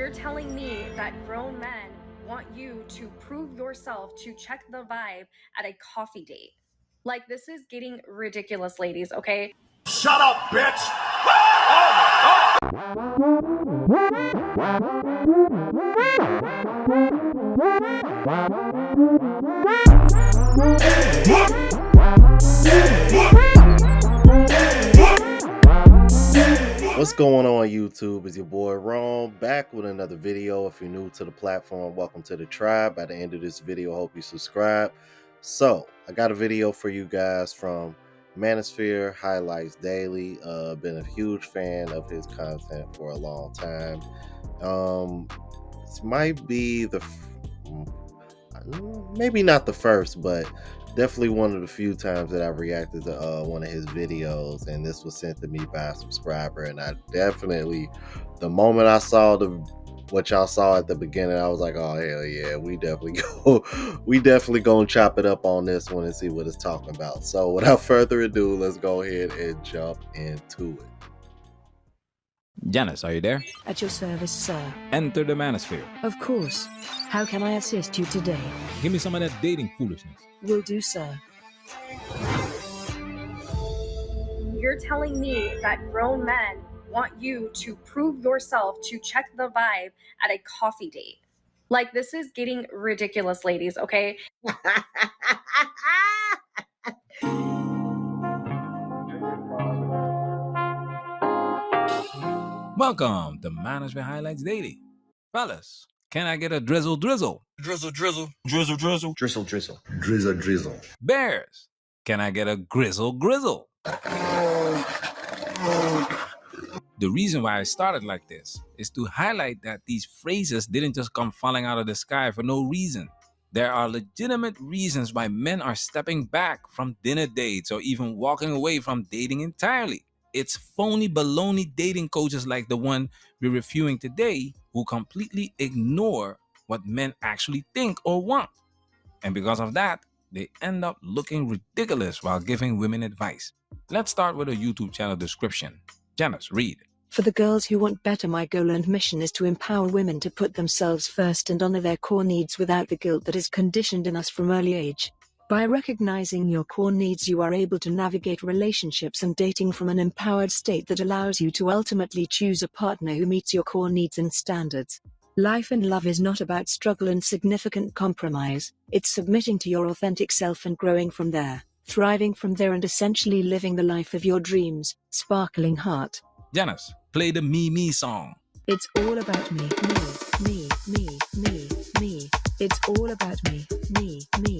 You're telling me that grown men want you to prove yourself to check the vibe at a coffee date. Like, this is getting ridiculous, ladies, okay? Shut up, bitch! What's going on YouTube? It's your boy Ron back with another video. If you're new to the platform, welcome to the tribe. By the end of this video, I hope you subscribe. So I got a video for you guys from Manosphere Highlights Daily. Been a huge fan of his content for a long time. This might be maybe not the first, but definitely one of the few times that I've reacted to one of his videos, and this was sent to me by a subscriber. And I definitely, the moment I saw what y'all saw at the beginning, I was like, oh hell yeah, we definitely gonna chop it up on this one and see what it's talking about. So without further ado, let's go ahead and jump into it. Janice, are you there? At your service, sir. Enter the Manosphere. Of course. How can I assist you today? Give me some of that dating foolishness. Will do, sir. You're telling me that grown men want you to prove yourself to check the vibe at a coffee date. Like, this is getting ridiculous, ladies, okay? Welcome to Manosphere Highlights Daily. Fellas, can I get a drizzle drizzle? Drizzle, drizzle. Drizzle, drizzle. Drizzle, drizzle. Drizzle, drizzle. Bears, can I get a grizzle grizzle? The reason why I started like this is to highlight that these phrases didn't just come falling out of the sky for no reason. There are legitimate reasons why men are stepping back from dinner dates or even walking away from dating entirely. It's phony baloney dating coaches like the one we're reviewing today who completely ignore what men actually think or want. And because of that, they end up looking ridiculous while giving women advice. Let's start with a YouTube channel description. Janice, read. For the girls who want better, my goal and mission is to empower women to put themselves first and honor their core needs without the guilt that is conditioned in us from early age. By recognizing your core needs, you are able to navigate relationships and dating from an empowered state that allows you to ultimately choose a partner who meets your core needs and standards. Life and love is not about struggle and significant compromise. It's submitting to your authentic self and growing from there, thriving from there, and essentially living the life of your dreams. Sparkling heart. Janice, play the Me song. It's all about me, me. It's all about me, me.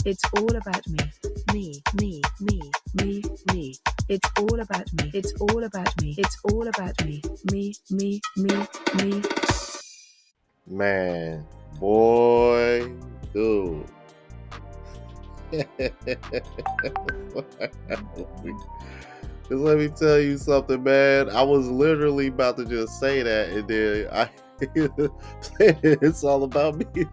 It's all about me, me. It's all about me, it's all about me, it's all about me, me. Man, boy, dude. Just let me tell you something, man. I was literally about to just say that, and then it's all about me.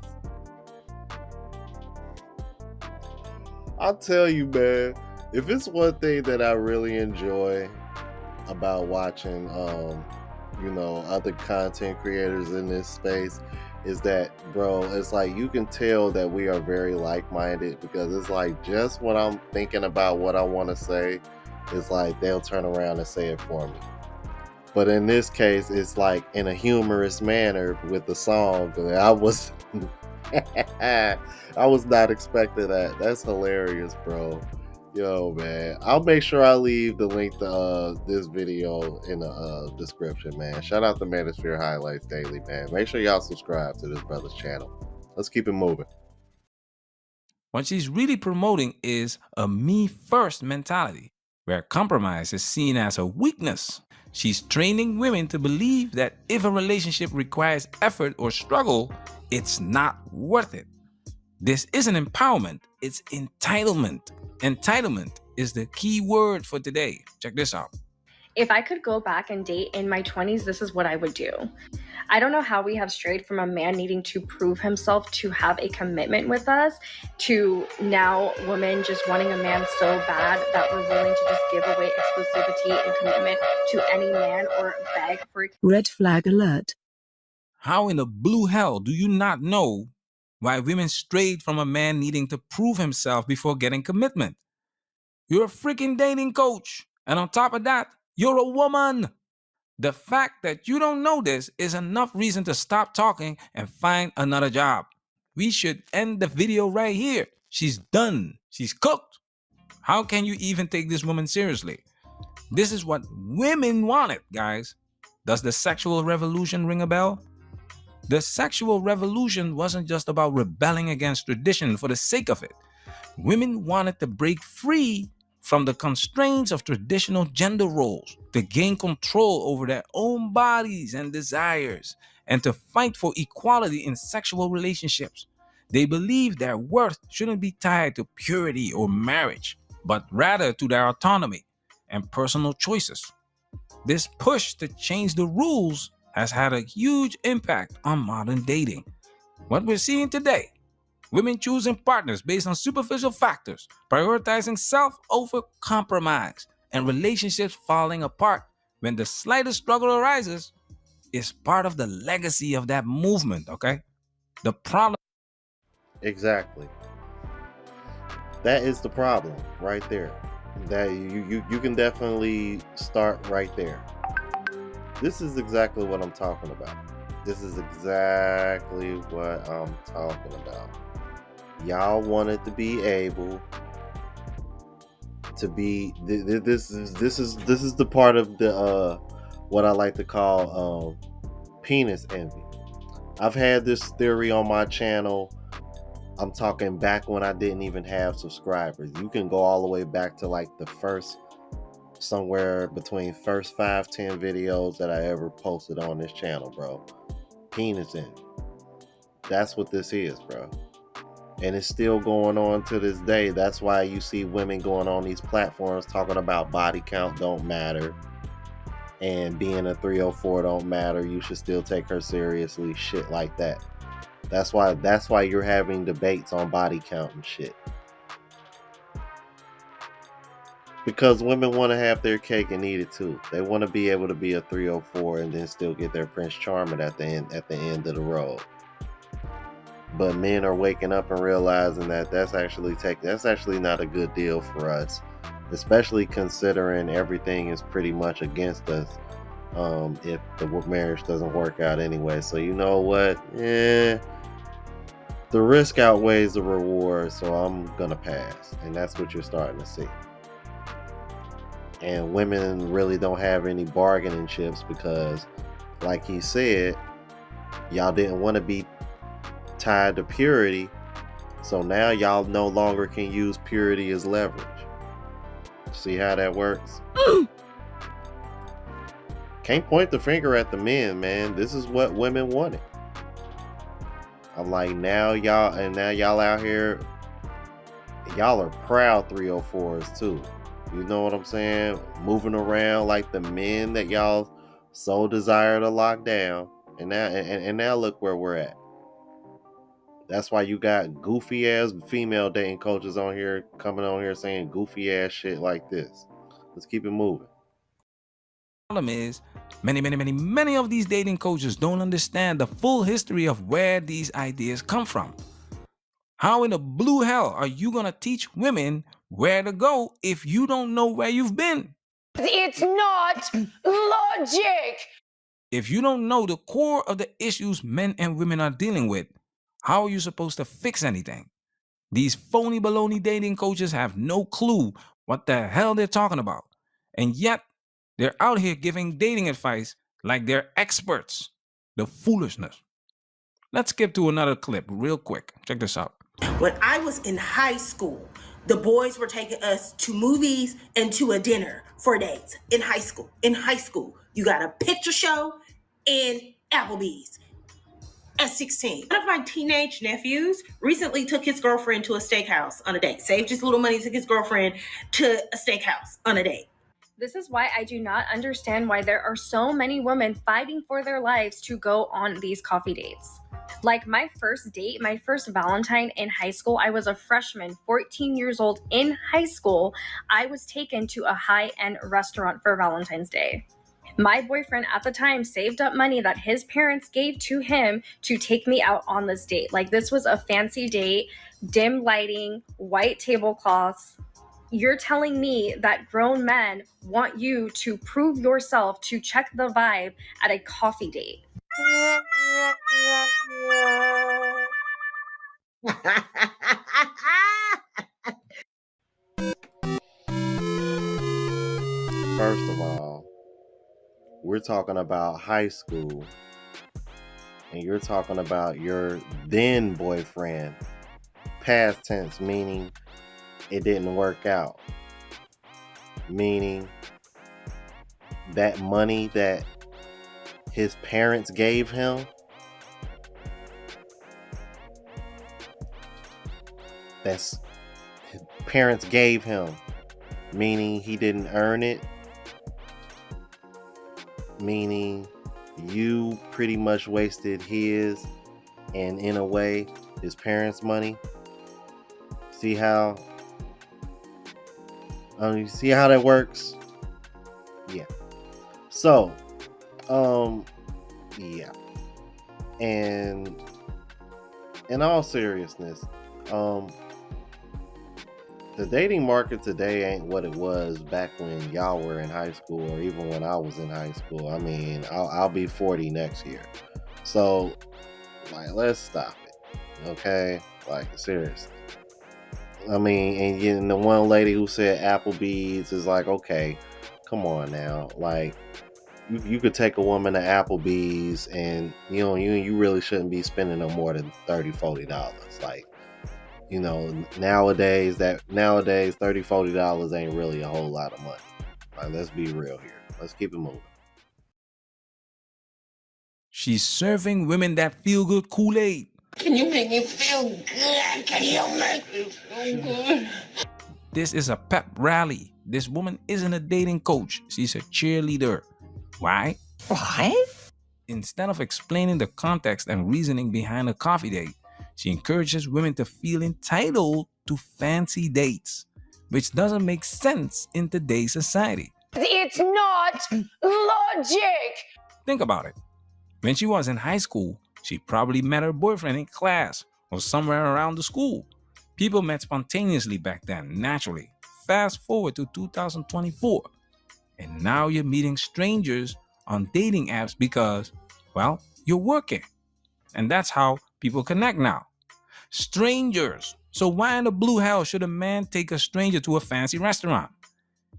I'll tell you, man, if it's one thing that I really enjoy about watching other content creators in this space, is that, bro, it's like you can tell that we are very like-minded, because it's like just when I'm thinking about what I want to say, it's like they'll turn around and say it for me. But in this case, it's like in a humorous manner with the song. I was I was not expecting that. That's hilarious, bro. Yo, man, I'll make sure I leave the link to this video in the description, man. Shout out to Manosphere Highlights Daily, man. Make sure y'all subscribe to this brother's channel. Let's keep it moving. What she's really promoting is a me-first mentality, where compromise is seen as a weakness. She's training women to believe that if a relationship requires effort or struggle, it's not worth it. This isn't empowerment, it's entitlement. Entitlement is the key word for today. Check this out. If I could go back and date in my 20s, this is what I would do. I don't know how we have strayed from a man needing to prove himself to have a commitment with us to now women just wanting a man so bad that we're willing to just give away exclusivity and commitment to any man or beg for. Red flag alert. How in the blue hell do you not know why women strayed from a man needing to prove himself before getting commitment? You're a freaking dating coach. And on top of that, you're a woman. The fact that you don't know this is enough reason to stop talking and find another job. We should end the video right here. She's done. She's cooked. How can you even take this woman seriously? This is what women wanted, guys. Does the sexual revolution ring a bell? The sexual revolution wasn't just about rebelling against tradition for the sake of it. Women wanted to break free from the constraints of traditional gender roles, to gain control over their own bodies and desires, and to fight for equality in sexual relationships. They believed their worth shouldn't be tied to purity or marriage, but rather to their autonomy and personal choices. This push to change the rules has had a huge impact on modern dating. What we're seeing today, women choosing partners based on superficial factors, prioritizing self over compromise, and relationships falling apart when the slightest struggle arises, is part of the legacy of that movement, okay? The problem. Exactly. That is the problem right there. That you can definitely start right there. This is exactly what I'm talking about. This is exactly what I'm talking about. Y'all wanted to be able to be this is the part of the what I like to call penis envy. I've had this theory on my channel. I'm talking back when I didn't even have subscribers. You can go all the way back to like the first, somewhere between first 5-10 videos that I ever posted on this channel, bro. Penis envy. That's what this is, bro. And it's still going on to this day. That's why you see women going on these platforms talking about body count don't matter and being a 304 don't matter. You should still take her seriously. Shit like that. That's why you're having debates on body count and shit. Because women want to have their cake and eat it too. They want to be able to be a 304 and then still get their Prince Charming at the end of the road. But men are waking up and realizing that that's actually not a good deal for us, especially considering everything is pretty much against us if the marriage doesn't work out anyway. So you know what? The risk outweighs the reward, so I'm gonna pass. And that's what you're starting to see. And women really don't have any bargaining chips because, like he said, y'all didn't want to be tied to purity, so now y'all no longer can use purity as leverage. See how that works? Can't point the finger at the men, man. This is what women wanted. I'm like, now y'all out here, y'all are proud 304s too. You know what I'm saying? Moving around like the men that y'all so desire to lock down. And now look where we're at. That's why you got goofy ass female dating coaches on here coming on here saying goofy ass shit like this. Let's keep it moving. Problem is, many of these dating coaches don't understand the full history of where these ideas come from. How in the blue hell are you gonna teach women where to go if you don't know where you've been? It's not logic. If you don't know the core of the issues men and women are dealing with, how are you supposed to fix anything? These phony baloney dating coaches have no clue what the hell they're talking about. And yet, they're out here giving dating advice like they're experts. The foolishness. Let's skip to another clip real quick. Check this out. When I was in high school, the boys were taking us to movies and to a dinner for dates. In high school, you got a picture show and Applebee's. At 16, one of my teenage nephews recently took his girlfriend to a steakhouse on a date. Saved his little money, took his girlfriend to a steakhouse on a date. This is why I do not understand why there are so many women fighting for their lives to go on these coffee dates. Like my first date, my first Valentine in high school, I was a freshman, 14 years old in high school. I was taken to a high-end restaurant for Valentine's Day. My boyfriend at the time saved up money that his parents gave to him to take me out on this date. Like, this was a fancy date, dim lighting, white tablecloths. You're telling me that grown men want you to prove yourself to check the vibe at a coffee date. First of all, we're talking about high school, and you're talking about your then boyfriend. Past tense, meaning it didn't work out. Meaning that money that his parents gave him, that's his parents gave him, meaning he didn't earn it, meaning you pretty much wasted his and in a way his parents' money. See how you see how that works? Yeah. So, yeah. And in all seriousness, the dating market today ain't what it was back when y'all were in high school, or even when I was in high school. I mean, I'll be 40 next year, so like, let's stop it, okay? Like, seriously. I mean, and the one lady who said Applebee's is like, okay, come on now, like. You could take a woman to Applebee's, and you really shouldn't be spending no more than $30-$40. Like, nowadays $30-$40 ain't really a whole lot of money. Like, let's be real here. Let's keep it moving. She's serving women that feel good Kool-Aid. Can you make me feel good? Can you make me feel good? This is a pep rally. This woman isn't a dating coach. She's a cheerleader. Why? Why? Instead of explaining the context and reasoning behind a coffee date, she encourages women to feel entitled to fancy dates, which doesn't make sense in today's society. It's not logic. Think about it. When she was in high school, she probably met her boyfriend in class or somewhere around the school. People met spontaneously back then, naturally. Fast forward to 2024, and now you're meeting strangers on dating apps because, well, you're working. And that's how people connect now. Strangers. So why in the blue hell should a man take a stranger to a fancy restaurant?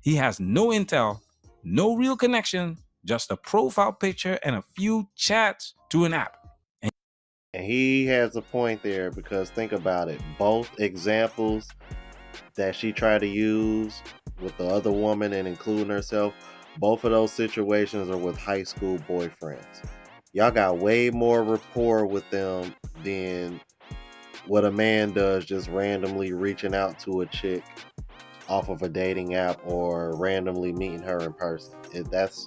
He has no intel, no real connection, just a profile picture and a few chats to an app. And he has a point there, because think about it. Both examples that she tried to use with the other woman and including herself, both of those situations are with high school boyfriends. Y'all got way more rapport with them than what a man does just randomly reaching out to a chick off of a dating app or randomly meeting her in person. That's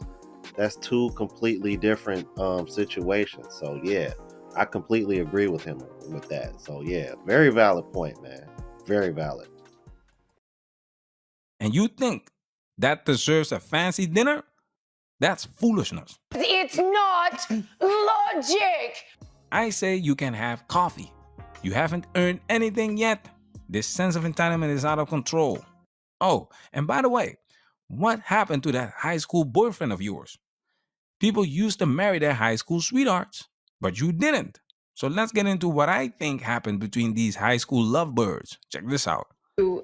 two completely different situations. So yeah, I completely agree with him with that. So yeah, very valid point, man. Very valid. And you think that deserves a fancy dinner? That's foolishness. It's not logic. I say you can have coffee. You haven't earned anything yet. This sense of entitlement is out of control. Oh, and by the way, what happened to that high school boyfriend of yours? People used to marry their high school sweethearts, but you didn't. So let's get into what I think happened between these high school lovebirds. Check this out.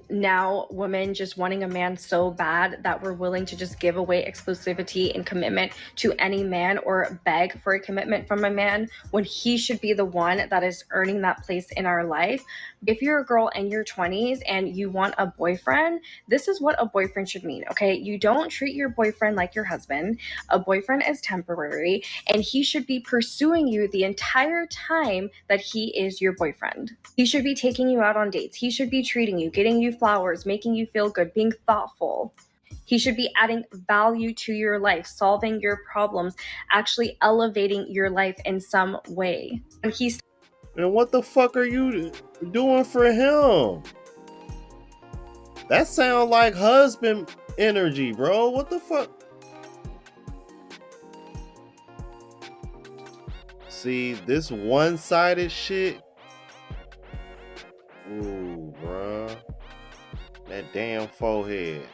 Now women just wanting a man so bad that we're willing to just give away exclusivity and commitment to any man or beg for a commitment from a man when he should be the one that is earning that place in our life. If you're a girl in your 20s and you want a boyfriend, this is what a boyfriend should mean, okay? You don't treat your boyfriend like your husband. A boyfriend is temporary, and he should be pursuing you the entire time that he is your boyfriend. He should be taking you out on dates. He should be treating you, getting you flowers, making you feel good, being thoughtful. He should be adding value to your life, solving your problems, actually elevating your life in some way. And he's And what the fuck are you doing for him? That sound like husband energy, bro. What the fuck? See, this one-sided shit. Ooh, bruh. That damn forehead.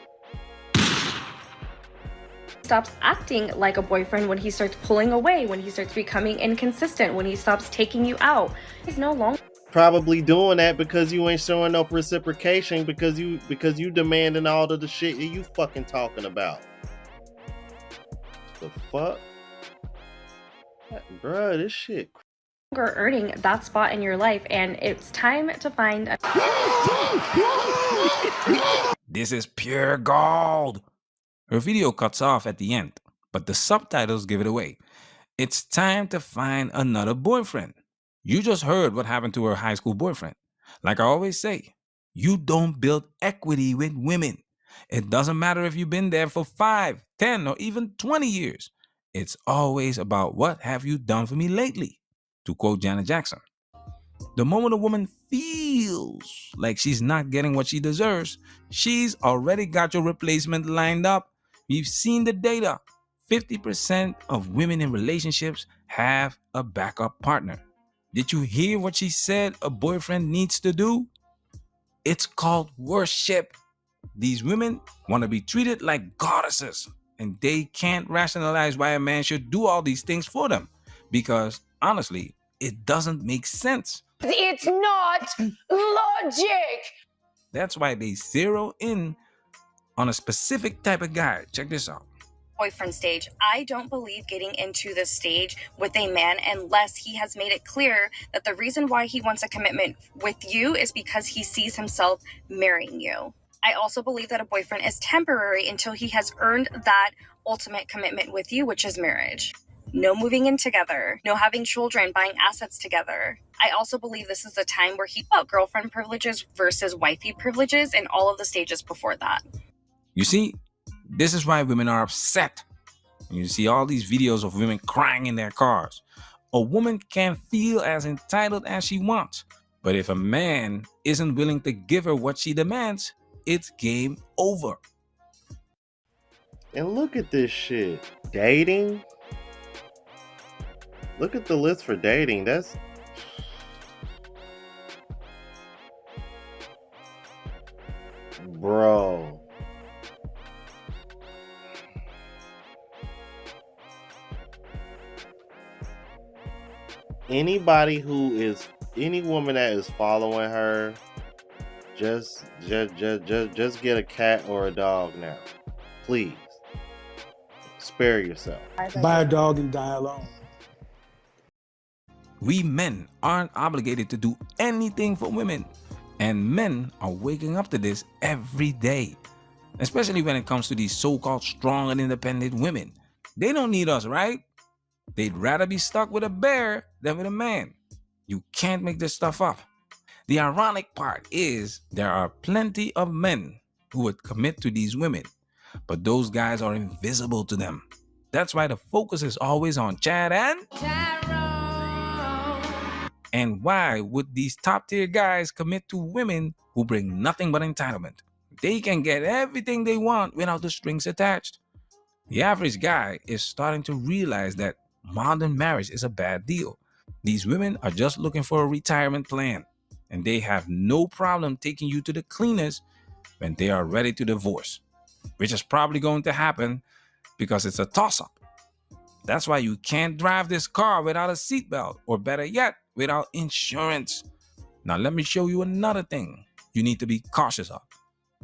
stops acting like a boyfriend, when he starts pulling away, when he starts becoming inconsistent, when he stops taking you out. He's no longer Probably doing that because you ain't showing up reciprocation, because you demanding all of the shit that you fucking talking about. The fuck? Bruh, this shit. earning that spot in your life, and it's time to find a This is pure gold. Her video cuts off at the end, but the subtitles give it away. It's time to find another boyfriend. You just heard what happened to her high school boyfriend. Like I always say, you don't build equity with women. It doesn't matter if you've been there for 5, 10, or even 20 years. It's always about what have you done for me lately, to quote Janet Jackson. The moment a woman feels like she's not getting what she deserves, she's already got your replacement lined up. We've seen the data. 50% of women in relationships have a backup partner. Did you hear what she said a boyfriend needs to do? It's called worship. These women want to be treated like goddesses, and they can't rationalize why a man should do all these things for them, because honestly, it doesn't make sense. It's not logic. That's why they zero in on a specific type of guy. Check this out. boyfriend stage. I don't believe getting into this stage with a man unless he has made it clear that the reason why he wants a commitment with you is because he sees himself marrying you. I also believe that a boyfriend is temporary until he has earned that ultimate commitment with you, which is marriage. No moving in together, no having children, buying assets together. I also believe this is the time where he about girlfriend privileges versus wifey privileges and all of the stages before that. You see, this is why women are upset. You see all these videos of women crying in their cars. A woman can feel as entitled as she wants, but if a man isn't willing to give her what she demands, it's game over. And look at this shit. Dating? Look at the list for dating. That's... Bro. Any woman that is following her, just get a cat or a dog now. Please. Spare yourself. Buy a dog and die alone. We men aren't obligated to do anything for women, and men are waking up to this every day, especially when it comes to these so-called strong and independent women. They don't need us, right? They'd rather be stuck with a bear than with a man. You can't make this stuff up. The ironic part is there are plenty of men who would commit to these women, but those guys are invisible to them. That's why the focus is always on Chad and Tyrone. And why would these top tier guys commit to women who bring nothing but entitlement? They can get everything they want without the strings attached. The average guy is starting to realize that modern marriage is a bad deal. These women are just looking for a retirement plan, and they have no problem taking you to the cleaners when they are ready to divorce, which is probably going to happen because it's a toss-up. That's why you can't drive this car without a seatbelt, or better yet, without insurance. Now let me show you another thing you need to be cautious of.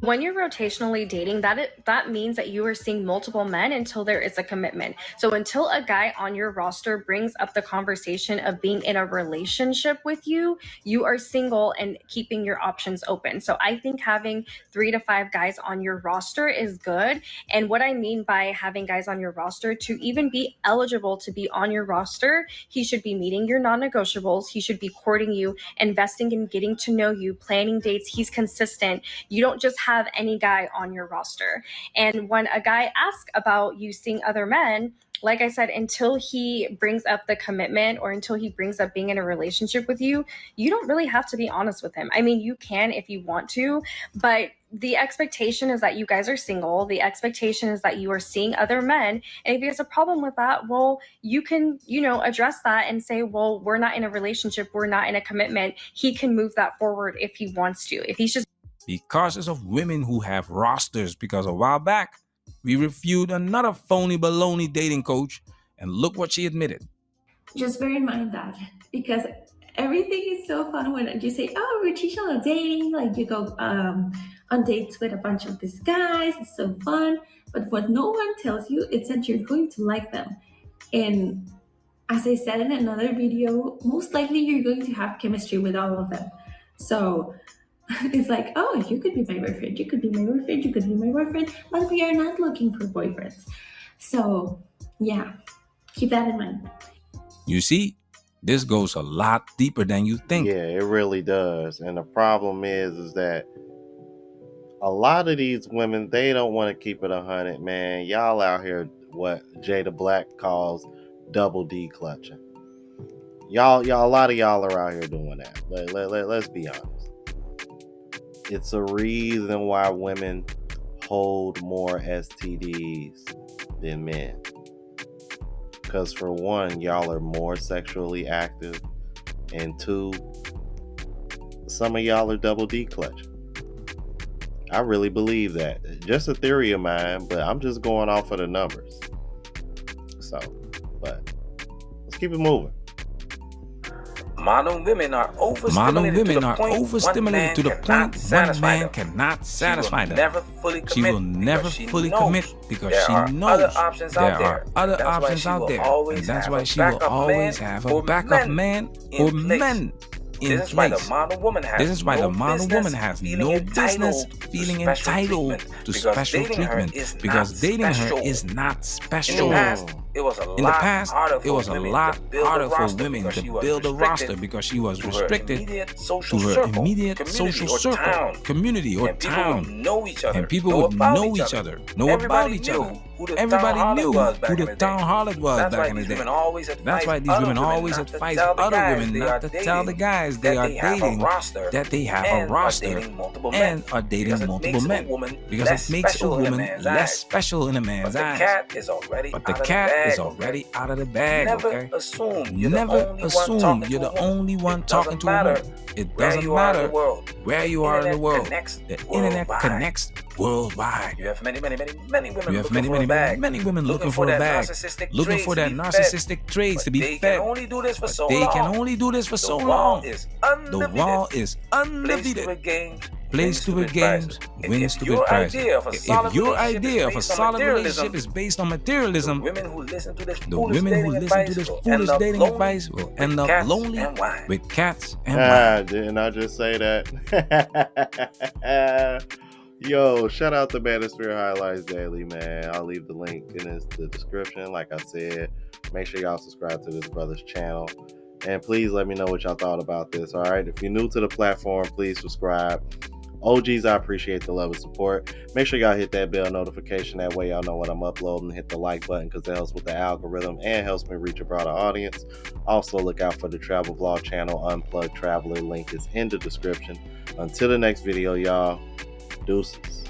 When you're rotationally dating, that means that you are seeing multiple men until there is a commitment. So until a guy on your roster brings up the conversation of being in a relationship with you, you are single and keeping your options open. So I think having 3 to 5 guys on your roster is good. And what I mean by having guys on your roster, to even be eligible to be on your roster, he should be meeting your non-negotiables. He should be courting you, investing in getting to know you, planning dates. He's consistent. You don't just have any guy on your roster. And when a guy asks about you seeing other men, like I said, until he brings up the commitment or until he brings up being in a relationship with you, you don't really have to be honest with him. I mean, you can if you want to, but the expectation is that you guys are single. The expectation is that you are seeing other men. And if he has a problem with that, well, you can, address that and say, well, we're not in a relationship. We're not in a commitment. He can move that forward if he wants to. If he's just... Be cautious of women who have rosters, because a while back, we reviewed another phony baloney dating coach, and look what she admitted. Just bear in mind that, because everything is so fun when you say, oh, we're teaching on dating, like you go on dates with a bunch of these guys, it's so fun. But what no one tells you is that you're going to like them. And as I said in another video, most likely you're going to have chemistry with all of them. So it's like, oh, you could be my boyfriend, you could be my boyfriend, you could be my boyfriend, but we are not looking for boyfriends. So yeah, keep that in mind. You see, this goes a lot deeper than you think. Yeah, it really does. And the problem is that a lot of these women, they don't want to keep it 100, man. Y'all out here, what Jada Black calls double D clutching. Y'all, a lot of y'all are out here doing that. Let's be honest. It's a reason why women hold more STDs than men. Because for one, y'all are more sexually active. And two, some of y'all are double D clutching. I really believe that. Just a theory of mine, but I'm just going off of the numbers. So, but let's keep it moving. Modern women are overstimulated to the point one man cannot satisfy them. She will never fully commit because she knows there are other options out there. And that's why she will always have a backup man or men in place. This is why the modern woman has no business feeling entitled to special treatment, because dating her is not special. In the past, it was a lot harder for women to build a roster because she was restricted to her immediate social circle, community, or town. And people would know each other, know about each other. Everybody knew who the town harlot was back in the day. That's why these women always advise other women not to tell the guys they are dating that they have a roster and are dating multiple men, because it makes a woman less special in a man's eyes. But the cat is already out of the bag, okay? Never assume you're the only one talking to a woman. It doesn't matter where you are in the world. The internet connects worldwide. You have many women looking for a bag, looking for that narcissistic traits to be fed. They can only do this for so long. The wall is undefeated. Play stupid games, win stupid prizes. If your idea of a solid relationship is based on materialism, the women who listen to this foolish dating advice will end up lonely with cats and wine. Didn't I just say that? Yo, shout out to Manosphere Highlights Daily, man. I'll leave the link in the description. Like I said, make sure y'all subscribe to this brother's channel. And please let me know what y'all thought about this, all right? If you're new to the platform, please subscribe. OGs, I appreciate the love and support. Make sure y'all hit that bell notification. That way y'all know when I'm uploading. Hit the like button because that helps with the algorithm and helps me reach a broader audience. Also, look out for the travel vlog channel, Unplugged Traveler. Link is in the description. Until the next video, y'all. Deuces.